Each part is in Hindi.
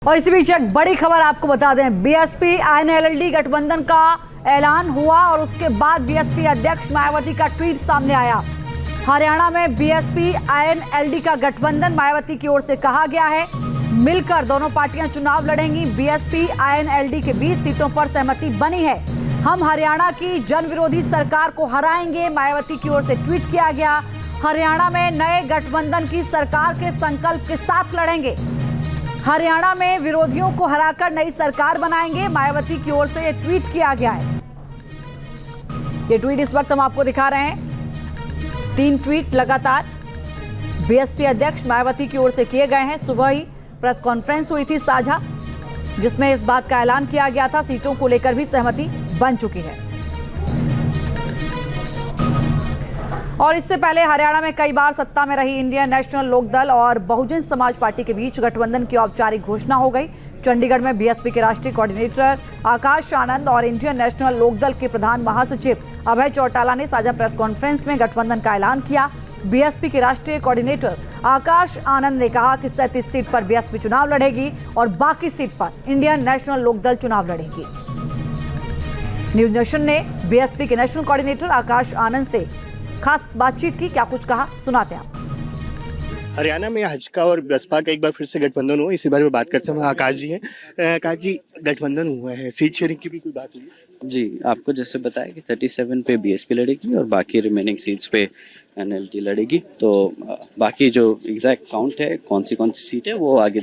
और इसी बीच एक बड़ी खबर आपको बता दें, बीएसपी आईएनएलडी गठबंधन का ऐलान हुआ और उसके बाद बीएसपी अध्यक्ष मायावती का ट्वीट सामने आया। हरियाणा में बीएसपी आईएनएलडी का गठबंधन, मायावती की ओर से कहा गया है मिलकर दोनों पार्टियां चुनाव लड़ेंगी। बीएसपी आईएनएलडी के 20 सीटों पर सहमति बनी है। हम हरियाणा की जन विरोधी सरकार को हराएंगे, मायावती की ओर से ट्वीट किया गया। हरियाणा में नए गठबंधन की सरकार के संकल्प के साथ लड़ेंगे। हरियाणा में विरोधियों को हराकर नई सरकार बनाएंगे, मायावती की ओर से यह ट्वीट किया गया है। ये ट्वीट इस वक्त हम आपको दिखा रहे हैं। 3 ट्वीट लगातार बीएसपी अध्यक्ष मायावती की ओर से किए गए हैं। सुबह ही प्रेस कॉन्फ्रेंस हुई थी साझा, जिसमें इस बात का ऐलान किया गया था। सीटों को लेकर भी सहमति बन चुकी है। और इससे पहले हरियाणा में कई बार सत्ता में रही इंडियन नेशनल लोकदल और बहुजन समाज पार्टी के बीच गठबंधन की औपचारिक घोषणा हो गई। चंडीगढ़ में बीएसपी के राष्ट्रीय कोऑर्डिनेटर आकाश आनंद और इंडियन नेशनल लोकदल के प्रधान महासचिव अभय चौटाला ने साझा प्रेस कॉन्फ्रेंस में गठबंधन का ऐलान किया। बीएसपी के राष्ट्रीय कोऑर्डिनेटर आकाश आनंद ने कहा कि 37 सीट पर बीएसपी चुनाव लड़ेगी और बाकी सीट पर इंडियन नेशनल लोकदल चुनाव लड़ेगी। न्यूज नेशन ने बीएसपी के नेशनल कोऑर्डिनेटर आकाश आनंद से खास बातचीत की, क्या कुछ कहा सुनाते हैं आप। हरियाणा में हजका और बसपा का एक बार फिर से गठबंधन हुआ, इसी बारे में बात करते हैं। आकाश जी हैं। आकाश जी, गठबंधन हुआ है, सीट शेयरिंग की भी कोई बात हुई? जी, आपको जैसे बताया कि 37 पे बीएसपी लड़ेगी और बाकी रिमेनिंग सीट्स पे एनएलडी लड़ेगी। तो बाकी जो एग्जैक्ट काउंट है कौन सी सीट है वो आगे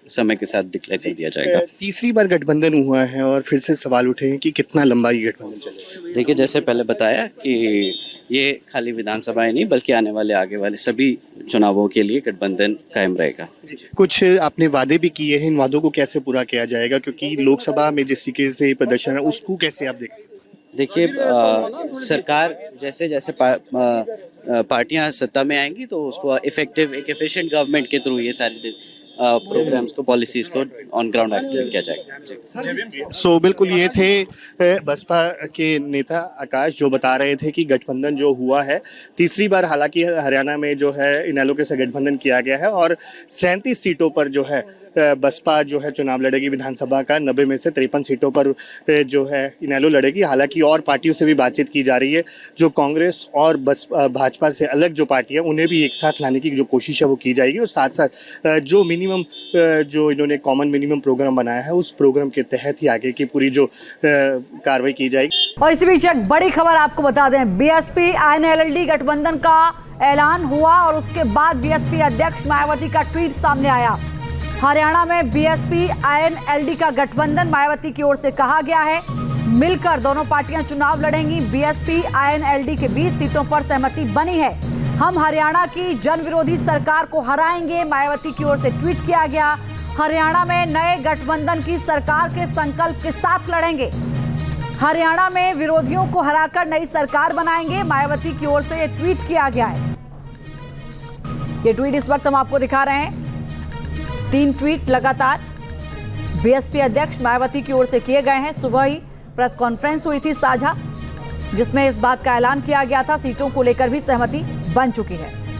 समय के साथ डिक्लेयर कर दिया जाएगा। तीसरी बार गठबंधन हुआ है और फिर से सवाल उठे हैं कि कितना लंबा ये गठबंधन चलेगा। देखिए, जैसे पहले बताया कि ये खाली विधानसभाएं नहीं बल्कि आने वाले आगे वाले सभी चुनावों के लिए गठबंधन कायम रहेगा। कुछ आपने वादे भी किए हैं, इन वादों को कैसे पूरा किया जाएगा, क्योंकि लोकसभा में जिस तरीके से प्रदर्शन है उसको कैसे आप देखते हैं? देखिए, सरकार जैसे जैसे पार्टियां सत्ता में आएंगी तो उसको इफेक्टिव एक एफिशिएंट गवर्नमेंट के थ्रू ये सारे प्रोग्राम्स को पॉलिसीज को ऑन ग्राउंड एक्टिवेट किया जाएगा। सो बिल्कुल ये थे बसपा के नेता आकाश, जो बता रहे थे कि गठबंधन जो हुआ है तीसरी बार, हालांकि हरियाणा में जो है इनेलो के साथ गठबंधन किया गया है और 37 सीटों पर जो है बसपा जो है चुनाव लड़ेगी विधानसभा का। 90 में से 53 सीटों पर जो है इनेलो लड़ेगी। हालांकि और पार्टियों से भी बातचीत की जा रही है, जो कांग्रेस और भाजपा से अलग जो पार्टियां उन्हें भी एक साथ लाने की जो कोशिश है वो की जाएगी। और साथ साथ जो मिनिमम जो इन्होंने कॉमन मिनिमम प्रोग्राम बनाया है उस प्रोग्राम के तहत ही आगे की पूरी जो कार्रवाई की जाएगी। और इसी बीच एक बड़ी खबर आपको बता दें, बीएसपी आईएनएलडी गठबंधन का ऐलान हुआ और उसके बाद बीएसपी अध्यक्ष मायावती का ट्वीट सामने आया। हरियाणा में बीएसपी आईएनएलडी का गठबंधन, मायावती की ओर से कहा गया है मिलकर दोनों पार्टियां चुनाव लड़ेंगी। बीएसपी आईएनएलडी के 20 सीटों पर सहमति बनी है। हम हरियाणा की जन विरोधी सरकार को हराएंगे, मायावती की ओर से ट्वीट किया गया। हरियाणा में नए गठबंधन की सरकार के संकल्प के साथ लड़ेंगे। हरियाणा में विरोधियों को हराकर नई सरकार बनाएंगे, मायावती की ओर से यह ट्वीट किया गया है। ये ट्वीट इस वक्त हम आपको दिखा रहे हैं। 3 ट्वीट लगातार बीएसपी अध्यक्ष मायावती की ओर से किए गए हैं। सुबह ही प्रेस कॉन्फ्रेंस हुई थी साझा, जिसमें इस बात का ऐलान किया गया था। सीटों को लेकर भी सहमति बन चुकी है।